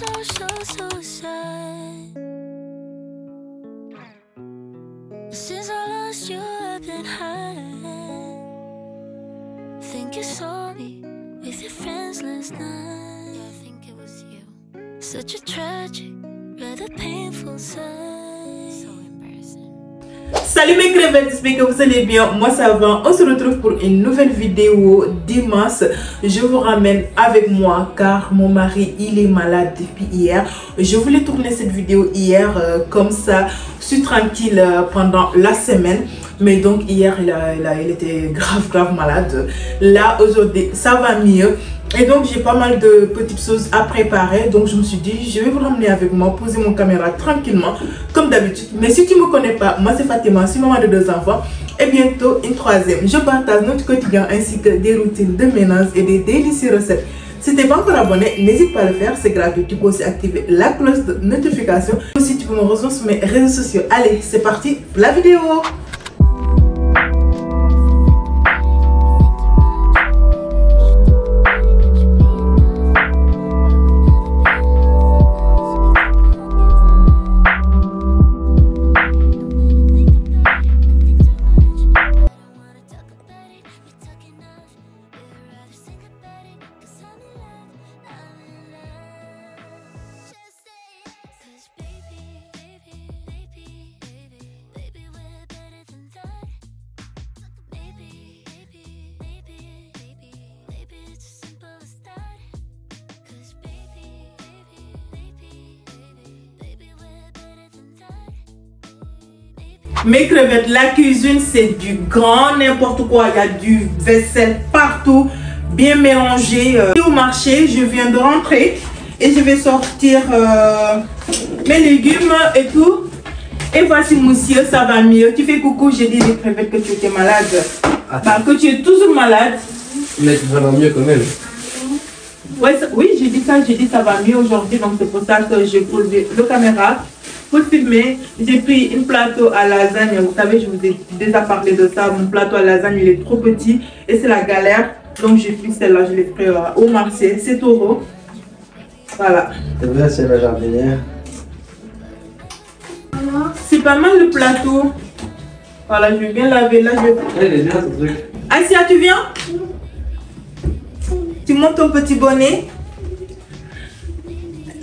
so sad. Since I lost you, I've been high. Think you saw me with your friends last night. Yeah, I think it was you. Such a tragic, rather painful sight. So embarrassing. Salut mes crevettes, j'espère que vous allez bien. Moi ça va. On se retrouve pour une nouvelle vidéo dimanche. Je vous ramène avec moi car mon mari il est malade depuis hier. Je voulais tourner cette vidéo hier comme ça. Je suis tranquille pendant la semaine. Mais donc hier il était grave malade. Là aujourd'hui ça va mieux. Et donc j'ai pas mal de petites choses à préparer. Donc je me suis dit je vais vous ramener avec moi, poser mon caméra tranquillement comme d'habitude. Mais si tu me connais pas, moi c'est Fatima, je suis maman de 2 enfants et bientôt une 3e. Je partage notre quotidien ainsi que des routines de ménage et des délicieuses recettes. Si tu n'es pas encore abonné, n'hésite pas à le faire, c'est gratuit. Tu peux aussi activer la cloche de notification. Aussi tu peux me rejoindre sur mes réseaux sociaux. Allez, c'est parti pour la vidéo. Mes crevettes, la cuisine c'est du grand n'importe quoi, il y a du vaisselle partout, bien mélangé. Au marché, je viens de rentrer et je vais sortir mes légumes et tout. Et voici monsieur, ça va mieux. Tu fais coucou, j'ai dit les crevettes que tu étais malade. Bah, que tu es toujours malade. Mais tu vas mieux quand même. Ouais, oui, j'ai dit ça va mieux aujourd'hui, donc c'est pour ça que j'ai posé le caméra. Pour filmer, j'ai pris un plateau à lasagne. Vous savez, je vous ai déjà parlé de ça. Mon plateau à lasagne, il est trop petit et c'est la galère. Donc j'ai pris celle-là, je l'ai pris au marché, 7 €. Voilà. C'est vrai, c'est la jardinière. C'est pas mal le plateau. Voilà, je vais bien laver. Là, je vais... Elle est bien ce truc. Asia, tu viens? Tu montes ton petit bonnet.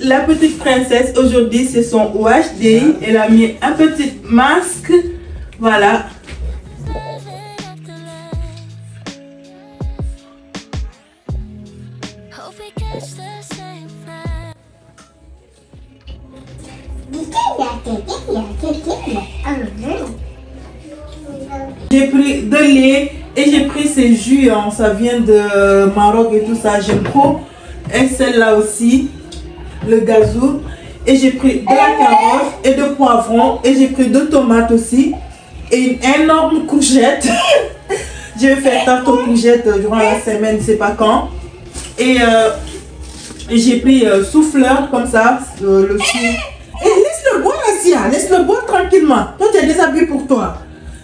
La petite princesse aujourd'hui c'est son wash day. Elle a mis un petit masque. Voilà. J'ai pris de lait et j'ai pris ces jus, hein. Ça vient de Maroc et tout ça, j'aime trop. Et celle-là aussi, le gazou. Et j'ai pris de la carotte et de poivrons. Et j'ai pris 2 tomates aussi. Et une énorme courgette. Je vais faire tarte aux courgettes durant la semaine, je sais pas quand. Et j'ai pris souffleur comme ça, le sou. Et laisse-le boire, Asia, laisse-le boire tranquillement. Toi, tu as des habits pour toi.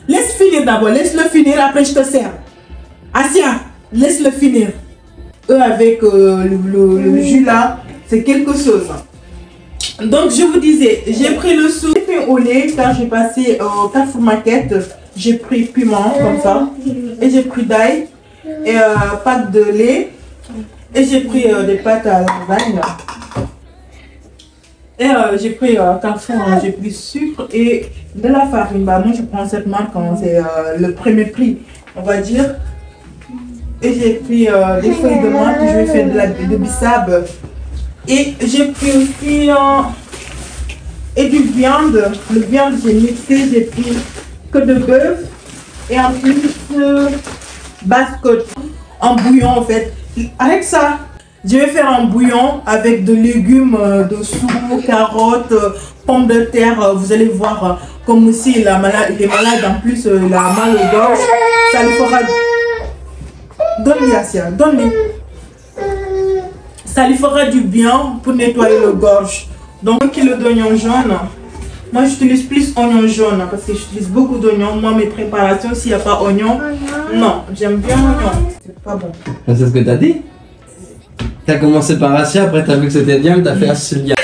Laisse finir d'abord, laisse-le finir, après je te sers. Asia, laisse-le finir. Eux avec le jus là, c'est quelque chose. Donc je vous disais, j'ai pris le sou au lait car j'ai passé au Carrefour Market. J'ai pris piment comme ça. Et j'ai pris d'ail et pâte de lait. Et j'ai pris des pâtes à lasagne. Et j'ai pris Carrefour, j'ai pris sucre et de la farine. Bah, moi je prends cette marque quand c'est le premier prix, on va dire. Et j'ai pris des feuilles de menthe, je vais faire de bissap. Et j'ai pris aussi et du viande. Le viande j'ai mixé, j'ai pris que de bœuf. Et en plus basse-côte en bouillon en fait. Avec ça, je vais faire un bouillon avec de légumes dessous, carottes, pommes de terre. Vous allez voir comme aussi il est malade en plus, il a mal au gorge. Ça lui fera... Donne-lui Asia, donne-lui. Ça lui fera du bien pour nettoyer le gorge. Donc 1 kg d'oignons jaunes. Moi j'utilise plus oignons jaunes parce que j'utilise beaucoup d'oignons. Moi mes préparations s'il n'y a pas oignon, non, j'aime bien l'oignon. C'est pas bon. C'est ce que tu as dit? T'as commencé par Asia, après t'as vu que c'était bien, t'as fait Asia.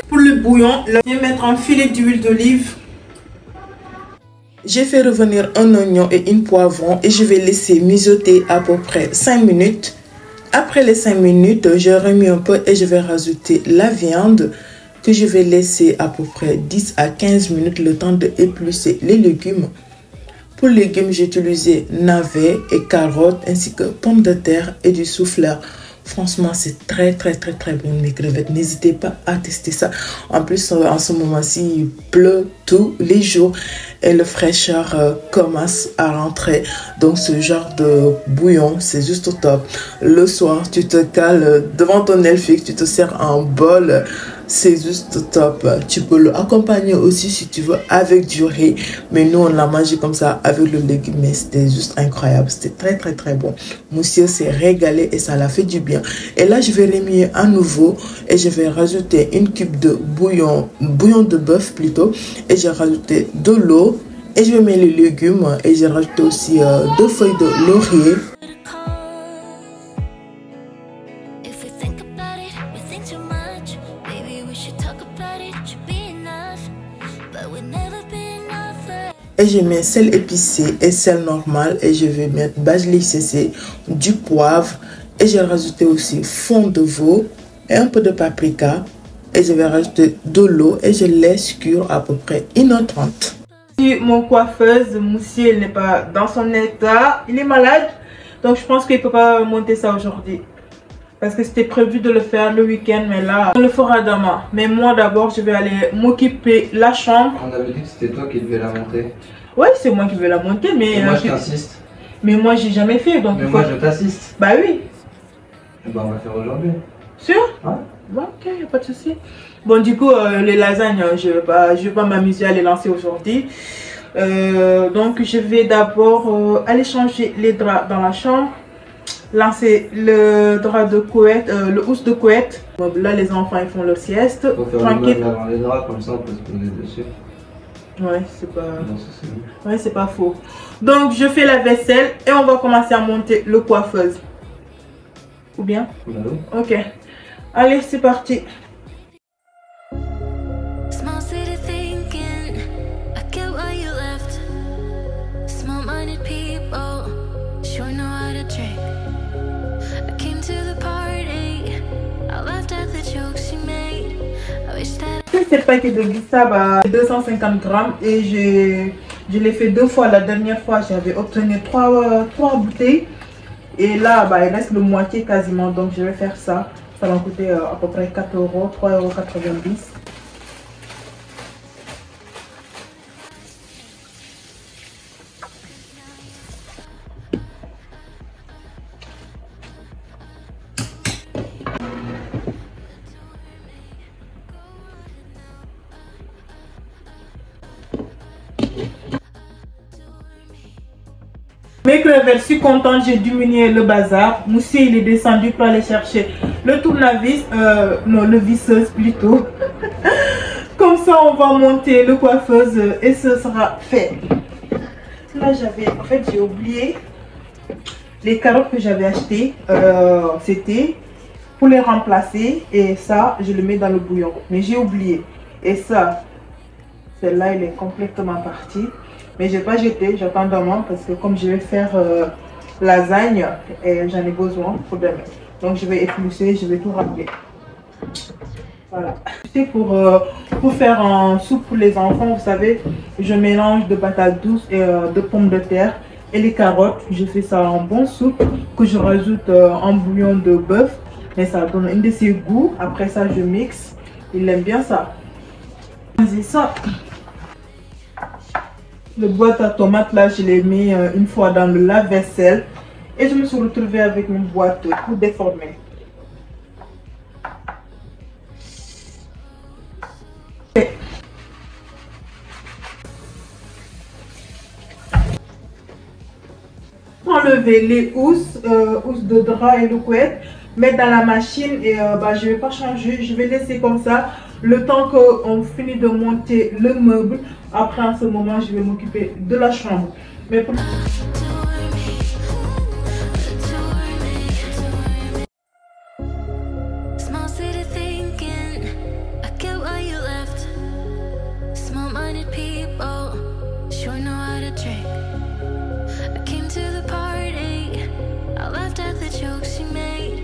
Pour le bouillon, je vais mettre un filet d'huile d'olive. J'ai fait revenir un oignon et une poivron et je vais laisser mijoter à peu près 5 minutes. Après les 5 minutes, je remué un peu et je vais rajouter la viande que je vais laisser à peu près 10 à 15 minutes le temps de éplucher les légumes. Pour les légumes, j'ai utilisé navets et carottes ainsi que pommes de terre et du chou-fleur. Franchement, c'est très bon mes crevettes. N'hésitez pas à tester ça. En plus, en ce moment-ci, il pleut tous les jours et le fraîcheur commence à rentrer. Donc, ce genre de bouillon, c'est juste au top. Le soir, tu te cales devant ton Netflix, tu te sers un bol. C'est juste top. Tu peux l'accompagner aussi si tu veux avec du riz. Mais nous, on l'a mangé comme ça avec le légume. Mais c'était juste incroyable. C'était très bon. Monsieur s'est régalé et ça l'a fait du bien. Et là, je vais remuer à nouveau. Et je vais rajouter une cube de bouillon de bœuf plutôt. Et j'ai rajouté de l'eau. Et je vais mettre les légumes. Et j'ai rajouté aussi 2 feuilles de laurier. Et je mets sel épicé et sel normal et je vais mettre basilic séché, du poivre et j'ai rajouté aussi fond de veau et un peu de paprika et je vais rajouter de l'eau et je laisse cuire à peu près 1h30. Mon coiffeuse, Moussier, il n'est pas dans son état, il est malade donc je pense qu'il ne peut pas monter ça aujourd'hui. Parce que c'était prévu de le faire le week-end, mais là, on le fera demain. Mais moi, d'abord, je vais aller m'occuper de la chambre. On avait dit que c'était toi qui devais la monter. Ouais, c'est moi qui vais la monter, mais... Et moi, je t'insiste. Mais moi, j'ai jamais fait, donc... Mais moi, je t'assiste. Bah oui. Et bah, on va faire aujourd'hui. Sûr? Ouais. Bon, ok, y a pas de souci. Bon, du coup, les lasagnes, je vais pas m'amuser à les lancer aujourd'hui. Donc, je vais d'abord aller changer les draps dans la chambre. Lancer le drap de couette, le housse de couette. Bon, là, les enfants, ils font leur sieste. Faut faire tranquille. Le avant les draps, comme ça, on peut se poser dessus. Ouais, c'est pas... Ouais, c'est pas faux. Donc, je fais la vaisselle et on va commencer à monter le coiffeuse. Ou bien? Ok. Allez, c'est parti. Cette paquet de glissade à 250 grammes et je l'ai fait 2 fois. La dernière fois, j'avais obtenu 3 bouteilles. Et là, il reste le moitié quasiment. Donc, je vais faire ça. Ça va coûter à peu près 4 €, 3,90 €. Mes crevettes, je suis contente, j'ai diminué le bazar. Moussier, il est descendu pour aller chercher le tournevis, non, le visseuse plutôt. Comme ça, on va monter le coiffeuse et ce sera fait. Là, en fait, j'ai oublié les carottes que j'avais achetées. C'était pour les remplacer et ça, je le mets dans le bouillon. Mais j'ai oublié. Et ça, celle-là, elle est complètement partie. Mais je n'ai pas jeté, j'attends demain parce que comme je vais faire lasagne, et j'en ai besoin pour demain. Donc je vais éplucher, je vais tout ramener. Voilà. C'est pour faire un soupe pour les enfants, vous savez, je mélange de patates douces et de pommes de terre et les carottes. Je fais ça en bon soupe que je rajoute en bouillon de bœuf. Mais ça donne un de ses goûts. Après ça, je mixe. Il aime bien ça. C'est ça. Le boîte à tomates là, je l'ai mis une fois dans le lave-vaisselle et je me suis retrouvée avec une boîte tout déformée. Enlever les housses de drap et le couette, mettre dans la machine et je vais pas changer, je vais laisser comme ça le temps qu'on finit de monter le meuble. Après, en ce moment, je vais m'occuper de la chambre. Mais pour... Small-minded people sure know how to trick. I came to the party, I laughed at the jokes she made.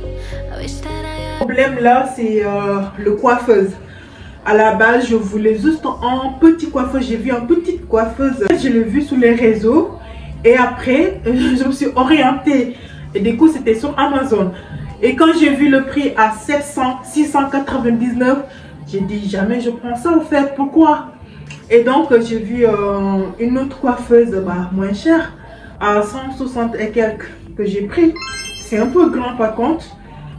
I wish that I had. Le problème là, c'est le coiffeuse. À la base, je voulais juste un petit coiffeuse. J'ai vu une petite coiffeuse. Je l'ai vu sur les réseaux. Et après, je me suis orientée. Et du coup, c'était sur Amazon. Et quand j'ai vu le prix à 699, j'ai dit jamais je prends ça au fait. Pourquoi? Et donc, j'ai vu une autre coiffeuse moins chère à 160 et quelques que j'ai pris. C'est un peu grand par contre.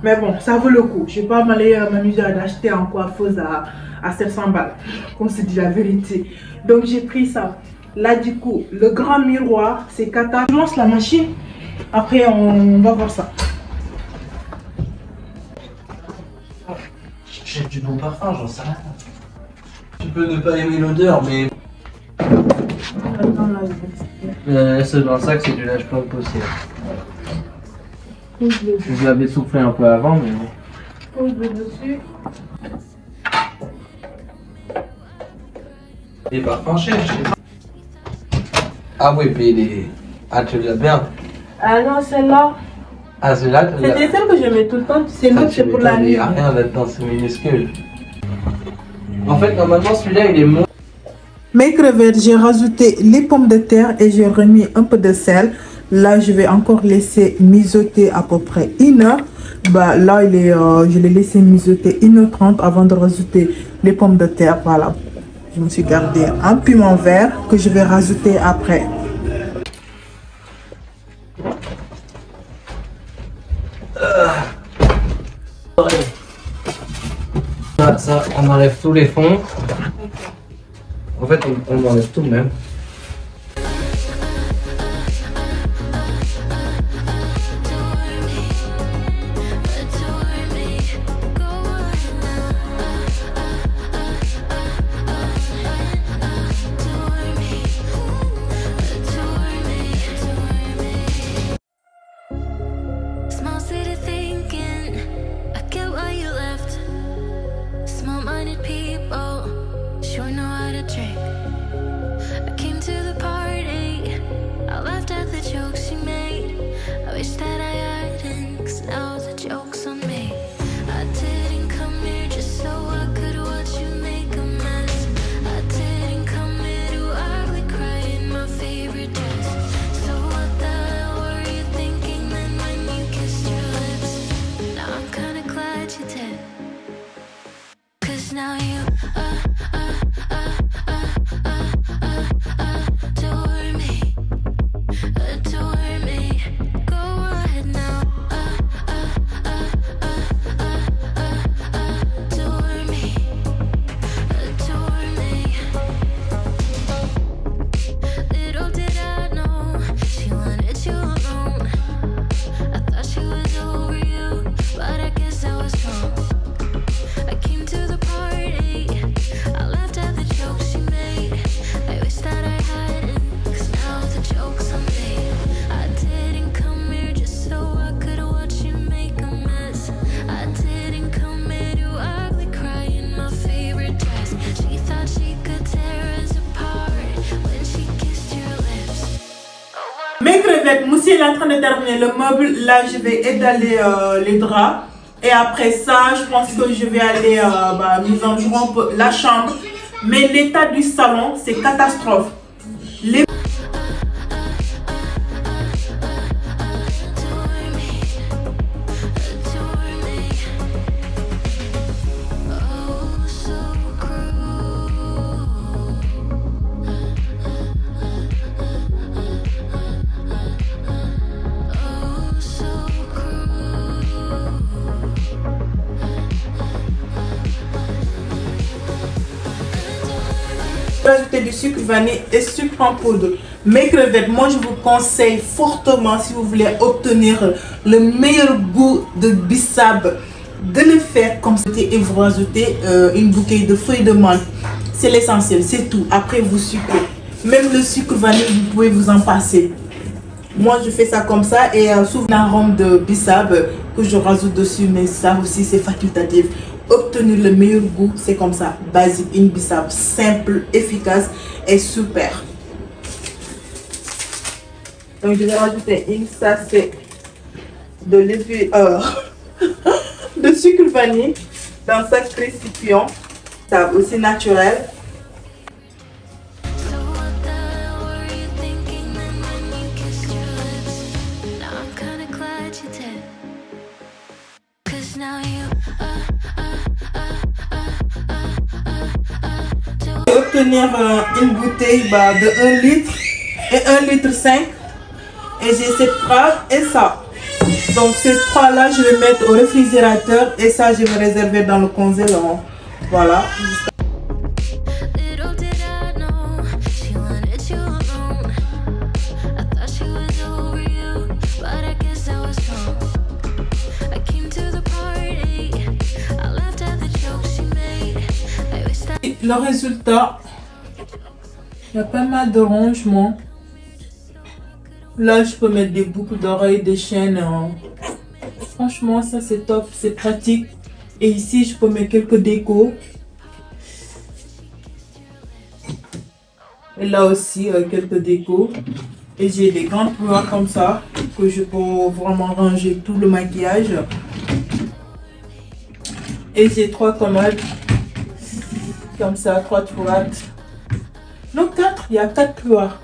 Mais bon, ça vaut le coup. Je ne vais pas m'amuser à acheter une coiffeuse à 700 balles. On se dit la vérité. Donc, j'ai pris ça. Là, du coup, le grand miroir, c'est Kata. Je lance la machine. Après, on va voir ça. J'ai du bon parfum, j'en sais rien. Tu peux ne pas aimer l'odeur, mais. C'est dans le sac, c'est du lâche plein de poussière. Je vous l'avais soufflé un peu avant, mais. Pose le dessus. Les parfums chers, je sais pas. Ah oui, puis les. Ah, tu l'as bien. Ah non, celle-là. Ah, celle-là, tu l'as. C'était celle que je mets tout le temps. C'est l'autre, c'est pour la nuit. Il n'y a rien là-dedans, c'est minuscule. En fait, normalement, celui-là, il est moins. Mes crevettes, j'ai rajouté les pommes de terre et j'ai remis un peu de sel. Là, je vais encore laisser mijoter à peu près 1 heure. Là, je l'ai laissé mijoter 1h30 avant de rajouter les pommes de terre. Voilà. Je me suis gardé un piment vert que je vais rajouter après. Ça, on enlève tous les fonds. En fait, on enlève tout même. Small city thinking, I get why you left. Small-minded people sure know how to trick. I came to the party, I laughed at the jokes she made. I wish that I hadn't, 'cause now the joke's on me. I didn't come here just so I could watch you make a mess. I didn't come here to ugly cry in my favorite dress. So what the hell were you thinking then when you kissed your lips? Now I'm kinda glad you did, 'cause now you adore me, adore me. Go ahead now, adore me, adore me. Little did I know she wanted you alone. I thought she was over you, but I guess I was wrong. I came to the party, I laughed at the jokes she made. I wish that I hadn't, 'cause now the joke's on me. I didn't come here just so I could watch you make a mess. I didn't come here to ugly cry in my favorite dress. She thought she could tear us apart when she kissed your lips. Mes crevettes, Moussi est en train de terminer le meuble. Là, je vais étaler les draps. Et après ça, je pense que je vais aller mise en jour un peu la chambre. Mais l'état du salon, c'est catastrophe. Les... Adore me, adore me. Oh, so Ajouter du sucre vanille et sucre en poudre. Mes crevettes, moi je vous conseille fortement, si vous voulez obtenir le meilleur goût de bissap, de le faire comme c'était et vous rajoutez une bouteille de feuilles de menthe. C'est l'essentiel, c'est tout. Après vous sucrez. Même le sucre vanille, vous pouvez vous en passer. Moi je fais ça comme ça et souvent l'arôme de bissap que je rajoute dessus, mais ça aussi c'est facultatif. obtenir le meilleur goût, c'est comme ça, basique, une bissap simple, efficace et super. Donc je vais rajouter une sachet de levure de sucre vanille dans ce récipient, ça aussi naturel. Obtenir une bouteille de 1 litre et 1 litre 5 et j'ai cette phrase et ça. Donc ces trois là je vais mettre au réfrigérateur et ça je vais réserver dans le congélateur. Voilà. Le résultat, il y a pas mal de rangements. Là, je peux mettre des boucles d'oreilles, des chaînes. Franchement, ça c'est top, c'est pratique. Et ici, je peux mettre quelques décos. Et là aussi, quelques décos. Et j'ai des grandes tiroirs comme ça, que je peux vraiment ranger tout le maquillage. Et j'ai 3 commodes. Comme ça, 3 tiroirs. Non, 4, il y a 4 tiroirs.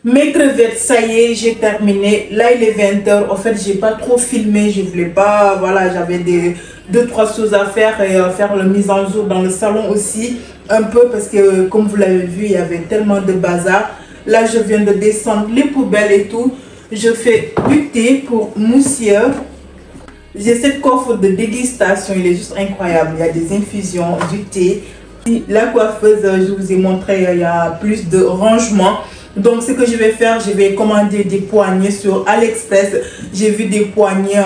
Mes crevettes, ça y est, j'ai terminé. Là, il est 20 h. En fait, j'ai pas trop filmé. Je voulais pas, voilà, j'avais des 2-3 choses à faire et faire la mise en jour dans le salon aussi. Un peu parce que, comme vous l'avez vu, il y avait tellement de bazar. Là, je viens de descendre les poubelles et tout. Je fais du thé pour Moussieur. J'ai cette coffre de dégustation. Il est juste incroyable. Il y a des infusions, du thé. La coiffeuse, je vous ai montré, il y a plus de rangement. Donc ce que je vais faire, je vais commander des poignets sur AliExpress. J'ai vu des poignets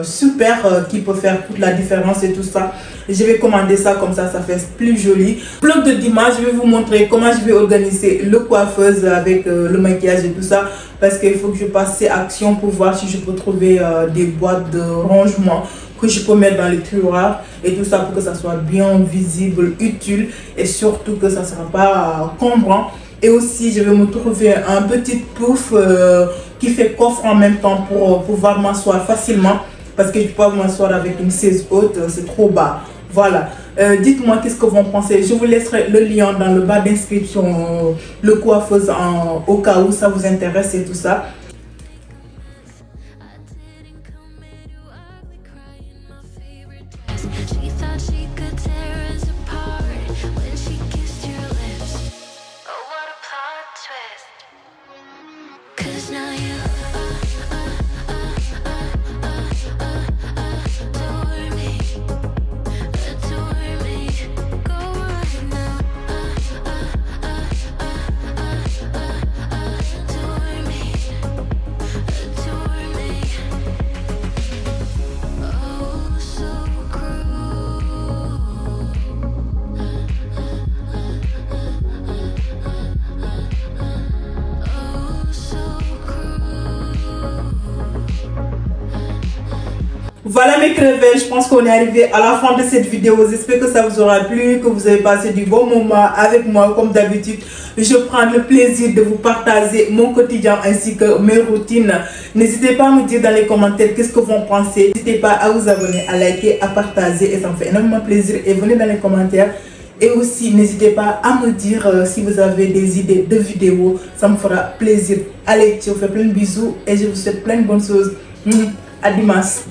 super qui peuvent faire toute la différence et tout ça. Je vais commander ça comme ça fait plus joli. Vlog de dimanche, je vais vous montrer comment je vais organiser le coiffeuse avec le maquillage et tout ça. Parce qu'il faut que je passe ces actions pour voir si je peux trouver des boîtes de rangement que je peux mettre dans les tiroirs et tout ça pour que ça soit bien visible, utile et surtout que ça ne sera pas encombrant. Et aussi, je vais me trouver un petit pouf qui fait coffre en même temps pour pouvoir m'asseoir facilement. Parce que je peux pas m'asseoir avec une chaise haute, c'est trop bas. Voilà. Dites-moi qu'est-ce que vous pensez. Je vous laisserai le lien dans le bas d'inscription, le coiffeuse au cas où ça vous intéresse et tout ça. Voilà mes crevettes, je pense qu'on est arrivé à la fin de cette vidéo. J'espère que ça vous aura plu, que vous avez passé du bon moment avec moi. Comme d'habitude, je prends le plaisir de vous partager mon quotidien ainsi que mes routines. N'hésitez pas à me dire dans les commentaires qu'est-ce que vous en pensez. N'hésitez pas à vous abonner, à liker, à partager et ça me fait énormément plaisir. Et venez dans les commentaires. Et aussi, n'hésitez pas à me dire si vous avez des idées de vidéos. Ça me fera plaisir. Allez, je vous fais plein de bisous et je vous souhaite plein de bonnes choses. À dimanche.